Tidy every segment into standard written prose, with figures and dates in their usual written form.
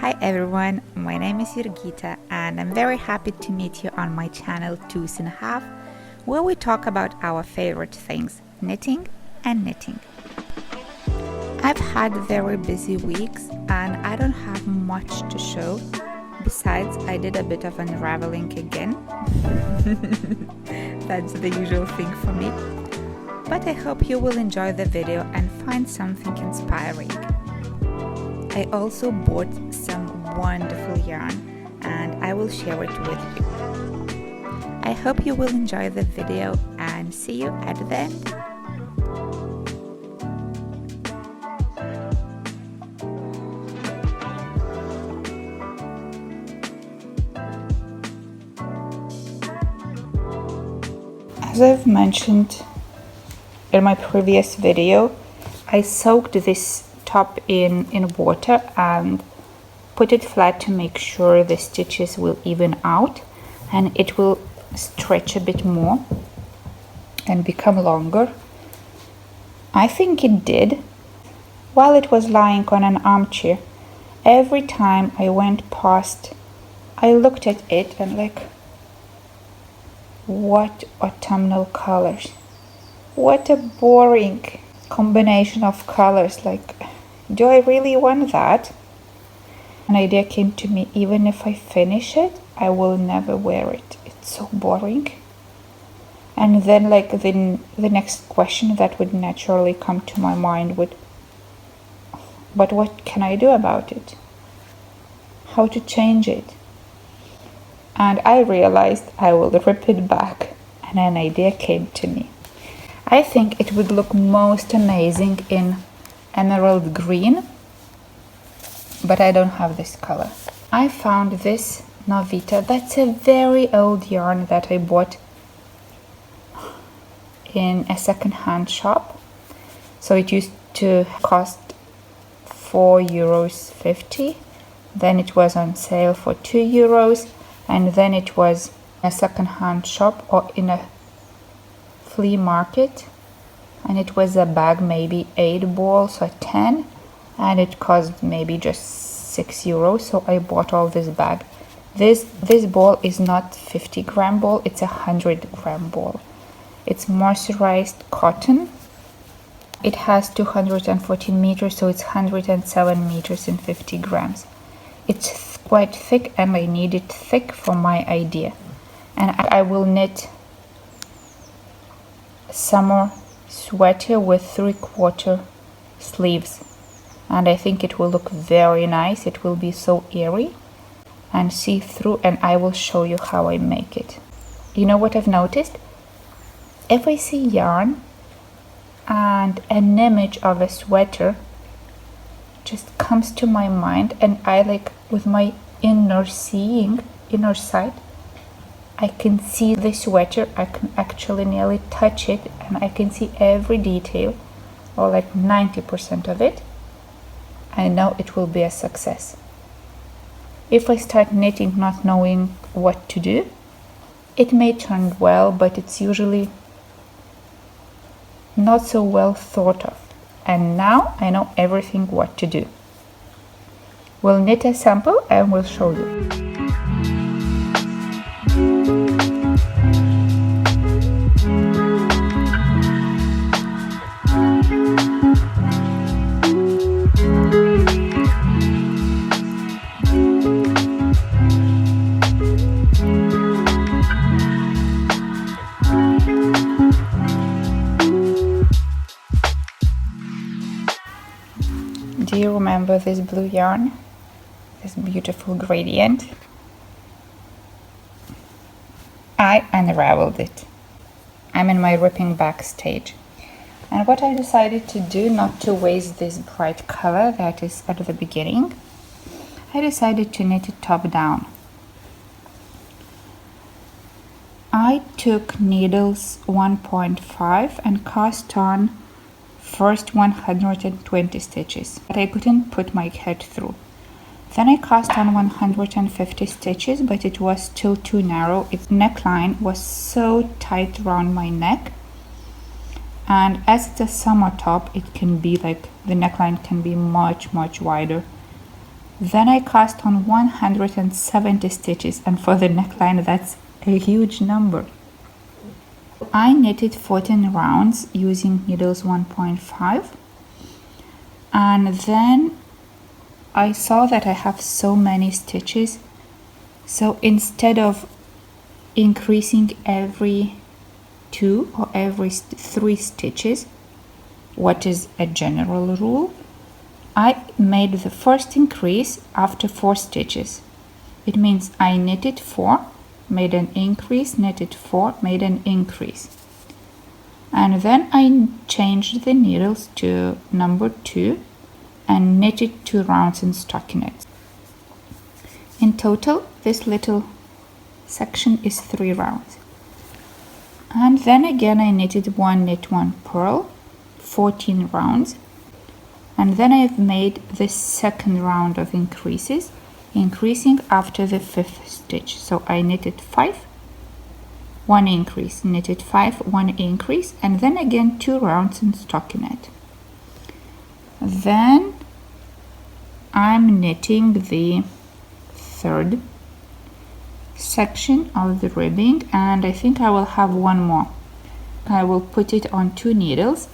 Hi everyone, my name is Jurgita and I'm very happy to meet you on my channel Two's and a Half, where we talk about our favorite things, knitting and knitting. I've had very busy weeks and I don't have much to show. Besides, I did a bit of unraveling again. That's the usual thing for me. But I hope you will enjoy the video and find something inspiring. I also bought some wonderful yarn and I will share it with you. I hope you will enjoy the video and see you at the end. As I've mentioned in my previous video, I soaked this top in water and put it flat to make sure the stitches will even out and it will stretch a bit more and become longer. I think it did. While it was lying on an armchair, every time I went past, I looked at it and like, what autumnal colors. What a boring combination of colors. Like, do I really want that? An idea came to me, even if I finish it, I will never wear it. It's so boring. And then like the next question that would naturally come to my mind would, but what can I do about it? How to change it? And I realized I will rip it back, and an idea came to me. I think it would look most amazing in emerald green, but I don't have this color. I found this Novita. That's a very old yarn that I bought in a second-hand shop. So it used to cost €4.50. Then it was on sale for €2, and then it was a second-hand shop or in a flea market, and it was a bag, maybe 8 balls or 10, and it cost maybe just €6. So I bought all this bag. This ball is not 50-gram ball, it's a 100-gram ball. It's mercerized cotton. It has 214 meters, so it's 107 meters and 50 grams. It's quite thick and I need it thick for my idea. And I will knit summer sweater with 3/4 sleeves, and I think it will look very nice. It will be so airy and see-through, and I will show you how I make it. You know what I've noticed? If I see yarn and an image of a sweater just comes to my mind, and I like, with my inner sight, I can see the sweater. I can actually nearly touch it and I can see every detail, or like 90% of it. I know it will be a success. If I start knitting not knowing what to do, it may turn well, but it's usually not so well thought of. And now I know everything what to do. We'll knit a sample and we'll show you. Do you remember this blue yarn? This beautiful gradient? I unraveled it. I'm in my ripping back stage. And what I decided to do, not to waste this bright color that is at the beginning, I decided to knit it top down. I took needles 1.5 and cast on first 120 stitches, but I couldn't put my head through. Then I cast on 150 stitches, but it was still too narrow. Its neckline was so tight around my neck, and as it's a summer top, it can be like, the neckline can be much wider. Then I cast on 170 stitches, and for the neckline that's a huge number. I knitted 14 rounds using needles 1.5, and then I saw that I have so many stitches, so instead of increasing every 2 or every 3 stitches, what is a general rule, I made the first increase after 4 stitches. It means I knitted 4, made an increase, knitted 4, made an increase. And then I changed the needles to number 2 and knitted 2 rounds in stockinette. In total, this little section is 3 rounds. And then again I knitted 1 knit 1 purl, 14 rounds. And then I've made the second round of increases, increasing after the 5th stitch. So I knitted 5, 1 increase, knitted 5, 1 increase, and then again 2 rounds in stockinette. Then I'm knitting the third section of the ribbing, and I think I will have one more. I will put it on 2 needles,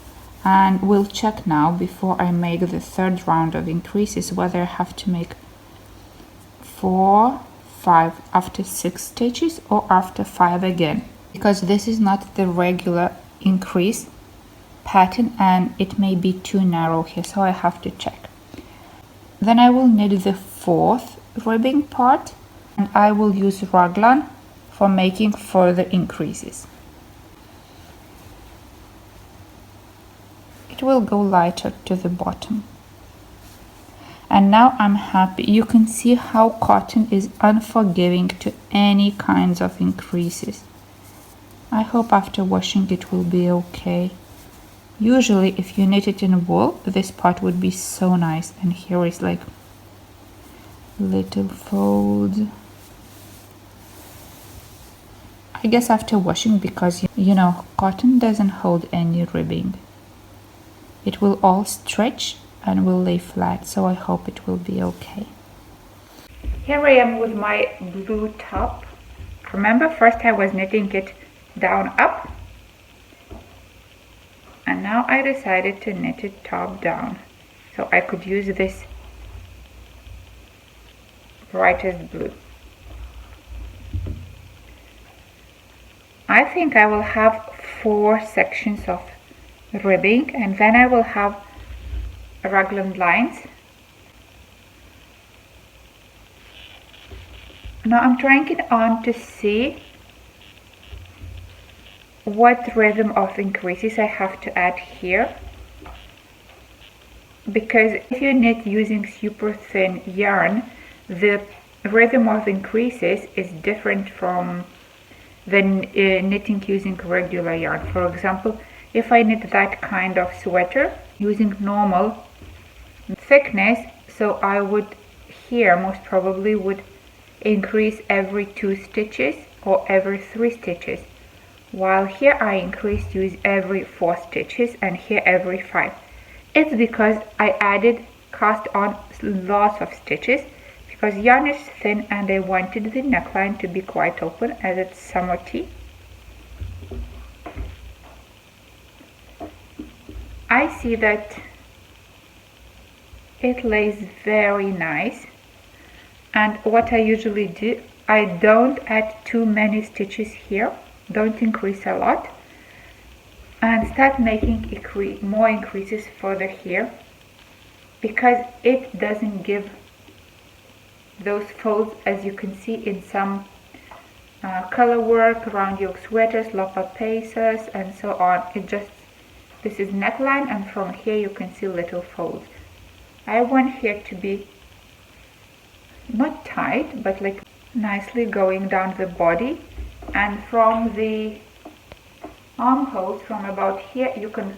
and we'll check now before I make the third round of increases whether I have to make 4, 5 after 6 stitches or after 5 again, because this is not the regular increase pattern and it may be too narrow here, so I have to check. Then I will knit the 4th ribbing part, and I will use raglan for making further increases. It will go lighter to the bottom. And now I'm happy. You can see how cotton is unforgiving to any kinds of increases. I hope after washing it will be okay. Usually if you knit it in wool, this part would be so nice, and here is like little folds. I guess after washing, because you know cotton doesn't hold any ribbing, it will all stretch and will lay flat, so I hope it will be okay. Here I am with my blue top. Remember, first I was knitting it down up, and now I decided to knit it top down, so I could use this brightest blue. I think I will have 4 sections of ribbing, and then I will have raglan lines. Now I'm trying it on to see what rhythm of increases I have to add here, because if you knit using super thin yarn, the rhythm of increases is different from than knitting using regular yarn. For example, if I knit that kind of sweater using normal thickness, so I would here most probably would increase every 2 stitches or every 3 stitches, while here I increased use every 4 stitches and here every 5. It's because I added cast on lots of stitches, because yarn is thin and I wanted the neckline to be quite open as it's summer tea. I see that it lays very nice, and what I usually do, I don't add too many stitches here, don't increase a lot, and start making more increases further here, because it doesn't give those folds as you can see in some color work around yoke sweaters, lopa pieces and so on. This is neckline, and from here you can see little folds. I want here to be not tight, but like nicely going down the body, and from the armholes, from about here, you can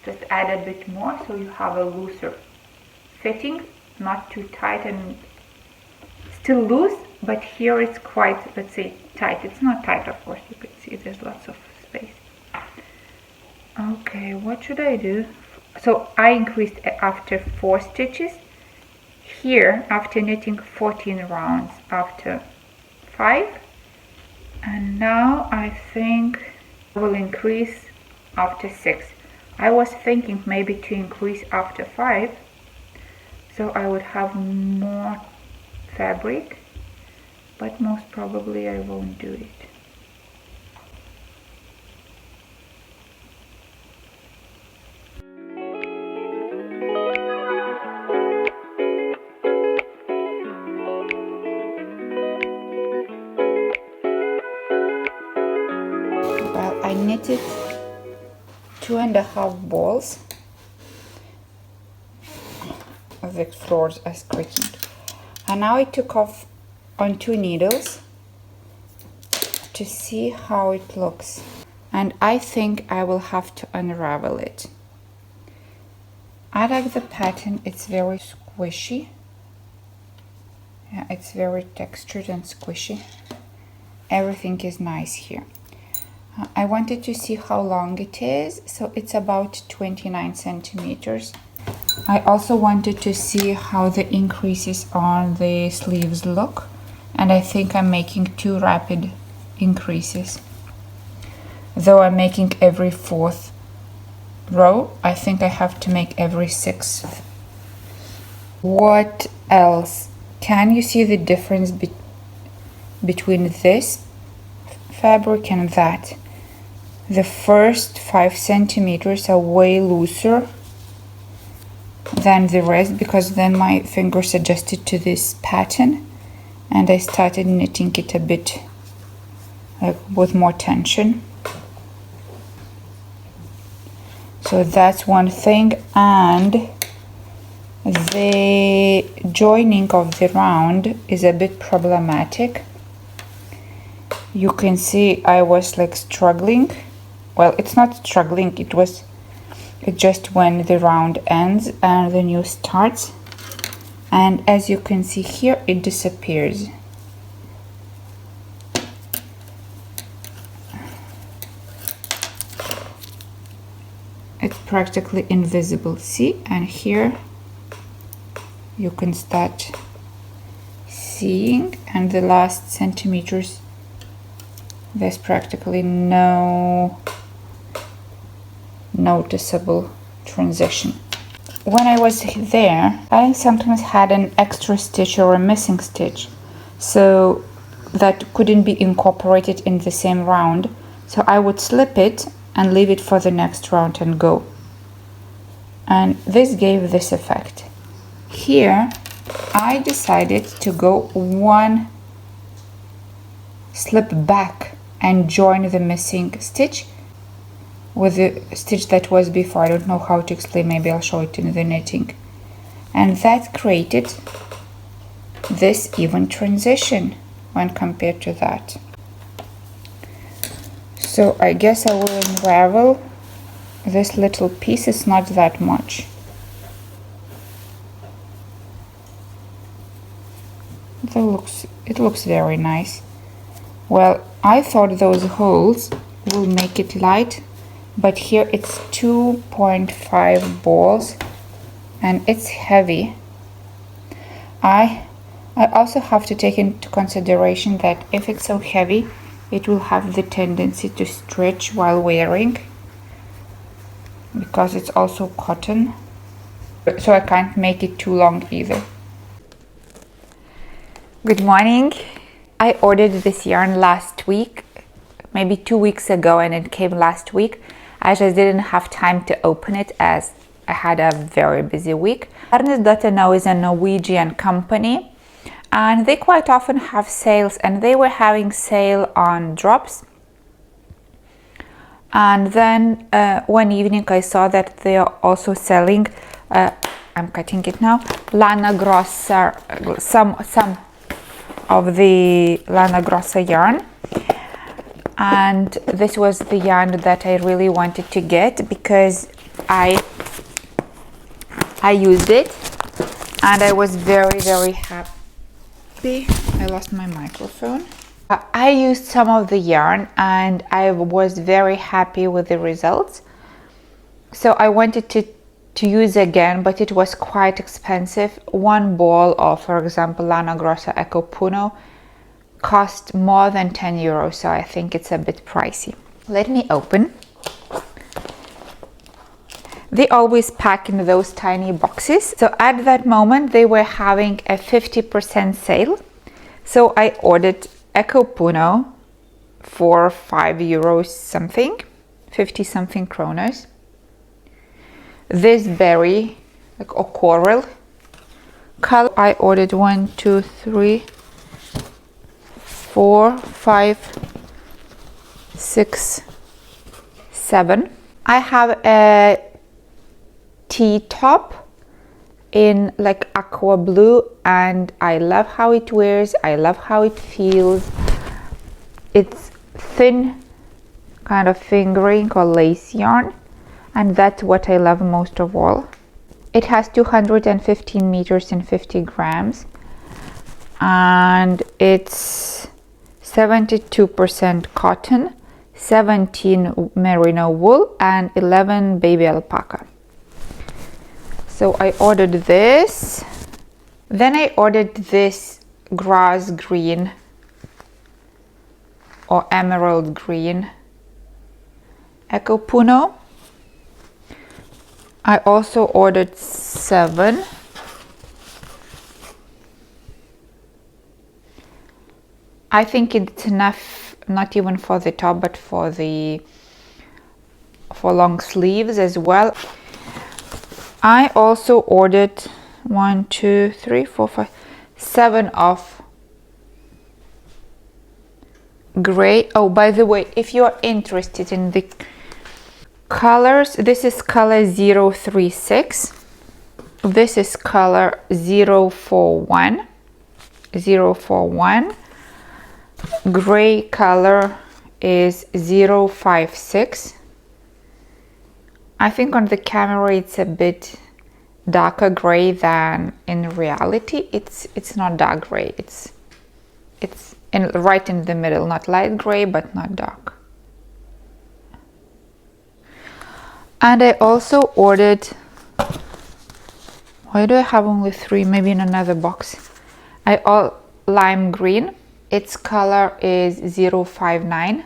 just add a bit more so you have a looser fitting, not too tight and still loose, but here it's quite, let's say, tight. It's not tight, of course, you can see there's lots of space. Okay, what should I do? So I increased after 4 stitches. here after knitting 14 rounds after 5, and now I think I will increase after 6. I was thinking maybe to increase after 5, so I would have more fabric, but most probably I won't do it. Well, I knitted 2.5 balls. The floors are squeaking. And now I took off on 2 needles to see how it looks. And I think I will have to unravel it. I like the pattern, it's very squishy. Yeah, it's very textured and squishy. Everything is nice here. I wanted to see how long it is, so it's about 29 centimeters. I also wanted to see how the increases on the sleeves look, and I think I'm making too rapid increases. Though I'm making every 4th row, I think I have to make every 6th. What else? Can you see the difference between this fabric and that? The first 5 centimeters are way looser than the rest, because then my fingers adjusted to this pattern and I started knitting it a bit with more tension. So that's one thing. And the joining of the round is a bit problematic. You can see I was like struggling. Well, it's not struggling, it's just when the round ends and the new starts. And as you can see here, it disappears. It's practically invisible, see? And here you can start seeing, and the last centimeters, there's practically no noticeable transition. When I was there, I sometimes had an extra stitch or a missing stitch, so that couldn't be incorporated in the same round. So I would slip it and leave it for the next round and go. And this gave this effect. Here, I decided to go one slip back and join the missing stitch with the stitch that was before. I don't know how to explain, maybe I'll show it in the knitting. And that created this even transition when compared to that. So I guess I will unravel this little piece. It's not that much. It looks very nice. Well, I thought those holes will make it light, but here it's 2.5 balls and it's heavy. I also have to take into consideration that if it's so heavy, it will have the tendency to stretch while wearing, because it's also cotton, so I can't make it too long either. Good morning. I ordered this yarn last week, maybe 2 weeks ago, and it came last week. I just didn't have time to open it as I had a very busy week. Garnes.no is a Norwegian company, and they quite often have sales, and they were having sale on drops. And then one evening I saw that they are also selling, I'm cutting it now, Lana Grossa, some of the Lana Grossa yarn. And this was the yarn that I really wanted to get because I used it and I was very, very happy. I lost my microphone. I used some of the yarn and I was very happy with the results. So I wanted to to use again, but it was quite expensive. One ball of, for example, Lana Grossa Eco Puno cost more than 10 euros, so I think it's a bit pricey. Let me open. They always pack in those tiny boxes. So at that moment they were having a 50% sale. So I ordered Eco Puno for 5 euros something, 50 something kroners. This berry, like a coral color, I ordered 1, 2, 3, 4, 5, 6, 7. I have a tea top in like aqua blue, and I love how it wears. I love how it feels. It's thin kind of fingering or lace yarn, and that's what I love most of all. It has 215 meters and 50 grams, and it's 72% cotton, 17 merino wool, and 11 baby alpaca. So I ordered this. Then I ordered this grass green or emerald green Eco Puno. I also ordered 7. I think it's enough, not even for the top, but for long sleeves as well. I also ordered 1, 2, 3, 4, 5, 7 of gray. Oh, by the way, if you are interested in the colors, this is color 036. This is color 041. 041. Gray color is 056. I think on the camera it's a bit darker gray than in reality. It's not dark gray. It's right in the middle, not light gray but not dark. And I also ordered, why do I have only 3? Maybe in another box. Lime green. Its color is 059.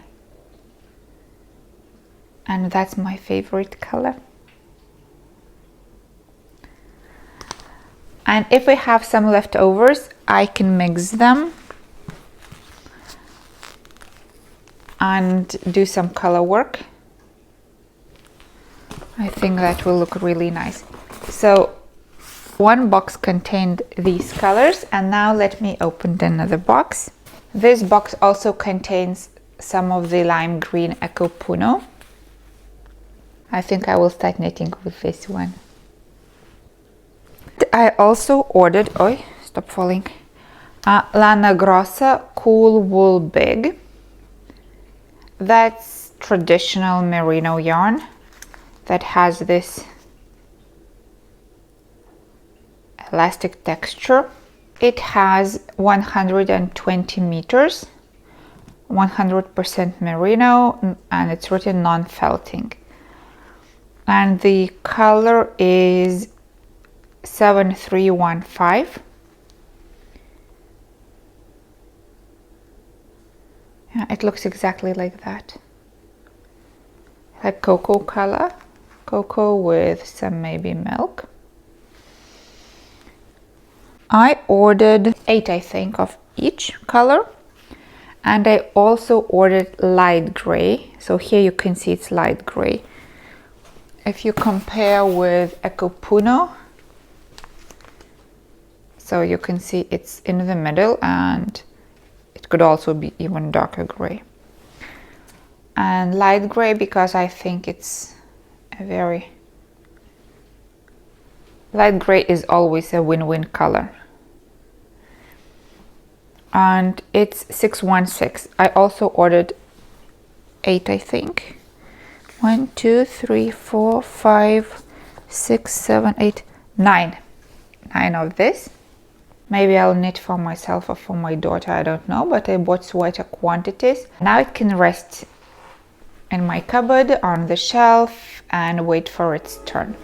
And that's my favorite color. And if I have some leftovers, I can mix them and do some color work. I think that will look really nice. So one box contained these colors, and now let me open another box. This box also contains some of the lime green Eco Puno. I think I will start knitting with this one. I also ordered, stop falling, Lana Grossa Cool Wool Big. That's traditional merino yarn that has this elastic texture. It has 120 meters, 100% merino, and it's written non-felting. And the color is 7315. Yeah, it looks exactly like that. Like cocoa color, cocoa with some maybe milk. I ordered 8, I think, of each color. And I also ordered light gray. So here you can see it's light gray. If you compare with Eco Puno, so you can see it's in the middle, and it could also be even darker gray. And light gray because I think it's a very... Light gray is always a win-win color. And it's 616. I also ordered 8, I think. 1, 2, 3, 4, 5, 6, 7, 8, 9. 9 of this. Maybe I'll knit for myself or for my daughter, I don't know, but I bought sweater quantities. Now it can rest in my cupboard on the shelf and wait for its turn.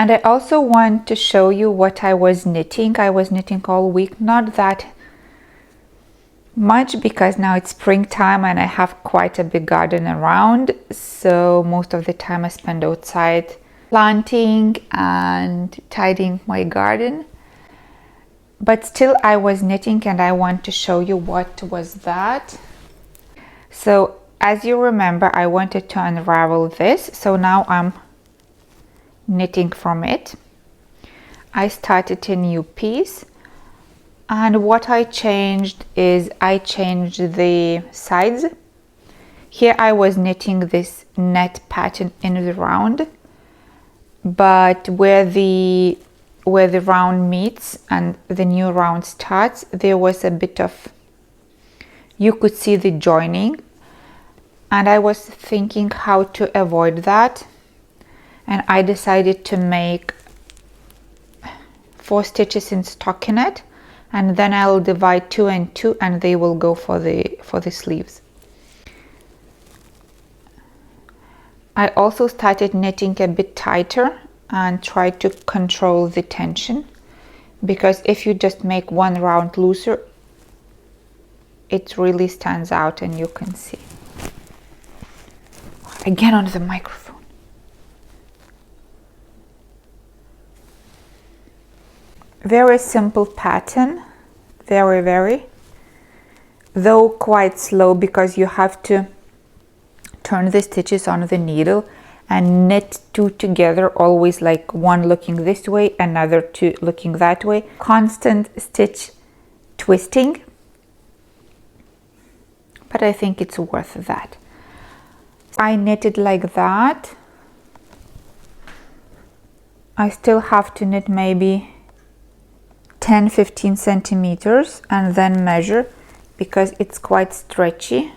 And I also want to show you what I was knitting. I was knitting all week, not that much because now it's springtime and I have quite a big garden around, so most of the time I spend outside planting and tidying my garden. But still I was knitting, and I want to show you what was that. So as you remember, I wanted to unravel this, so now I'm knitting from it. I started a new piece, and what I changed is I changed the sides. Here I was knitting this net pattern in the round, but where the round meets and the new round starts, there was a bit of, you could see the joining, and I was thinking how to avoid that, and I decided to make 4 stitches in stockinette, and then I'll divide 2 and 2, and they will go for the sleeves. I also started knitting a bit tighter and try to control the tension, because if you just make one round looser, it really stands out, and you can see. Again on the microphone. Very simple pattern, very, though quite slow, because you have to turn the stitches on the needle and knit 2 together, always like one looking this way, another 2 looking that way. Constant stitch twisting, but I think it's worth that. I knitted like that. I still have to knit maybe 10-15 centimeters and then measure, because it's quite stretchy.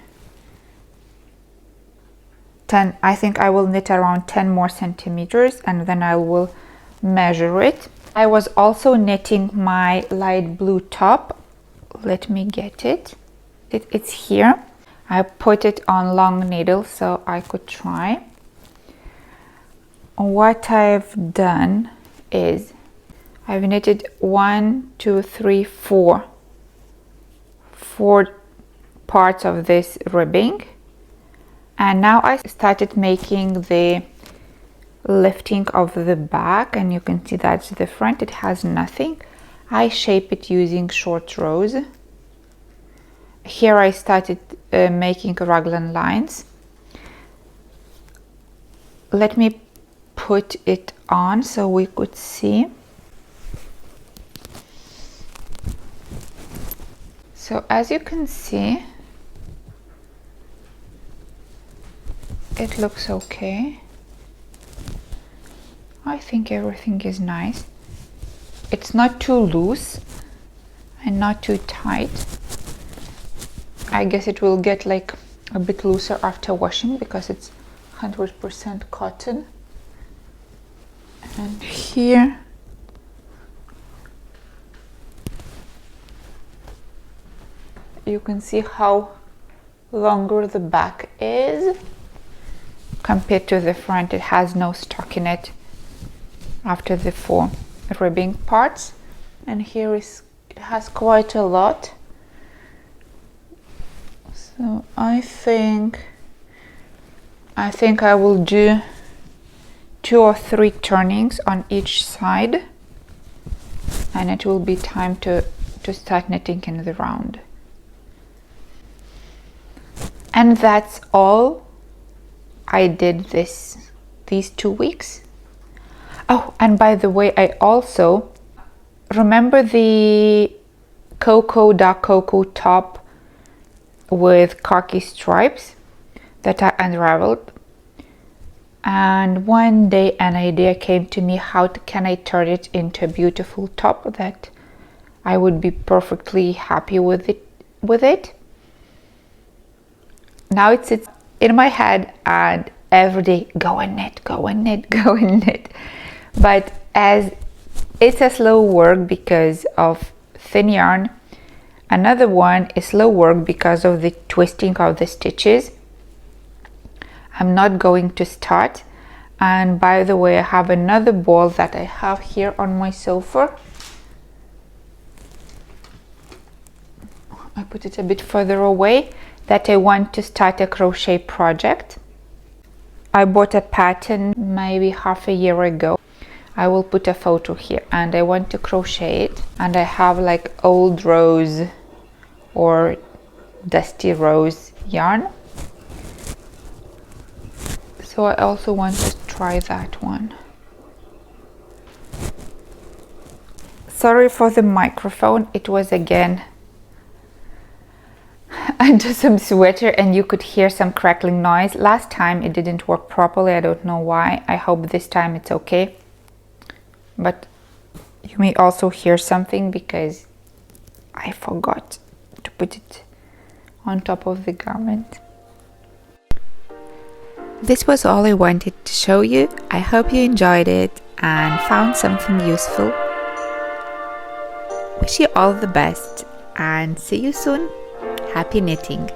I think I will knit around 10 more centimeters, and then I will measure it. I was also knitting my light blue top. Let me get it. It's here. I put it on long needle so I could try. What I've done is I've knitted 1, 2, 3, 4 parts of this ribbing, and now I started making the lifting of the back, and you can see that's the front. It has nothing. I shape it using short rows. Here I started making raglan lines. Let me put it on so we could see. So as you can see, it looks okay. I think everything is nice. It's not too loose and not too tight. I guess it will get like a bit looser after washing because it's 100% cotton. And here you can see how longer the back is compared to the front. It has no stockinette after the 4 ribbing parts, and here it has quite a lot. So I think I will do 2 or 3 turnings on each side, and it will be time to start knitting in the round. And that's all I did these 2 weeks. Oh, and by the way, I also remember the Dark Cocoa top with khaki stripes that I unraveled. And one day an idea came to me, how can I turn it into a beautiful top that I would be perfectly happy with it. Now it sits in my head, and every day go and knit. But as it's a slow work because of thin yarn, another one is slow work because of the twisting of the stitches. I'm not going to start And by the way, I have another ball that I have here on my sofa. I put it a bit further away, that I want to start a crochet project. I bought a pattern maybe half a year ago. I will put a photo here, and I want to crochet it, and I have like old rose or dusty rose yarn, so I also want to try that one. Sorry for the microphone, it was again under some sweater and you could hear some crackling noise. Last time it didn't work properly, I don't know why. I hope this time it's okay, but you may also hear something because I forgot to put it on top of the garment. This was all I wanted to show you. I hope you enjoyed it and found something useful. Wish you all the best and see you soon. Happy knitting!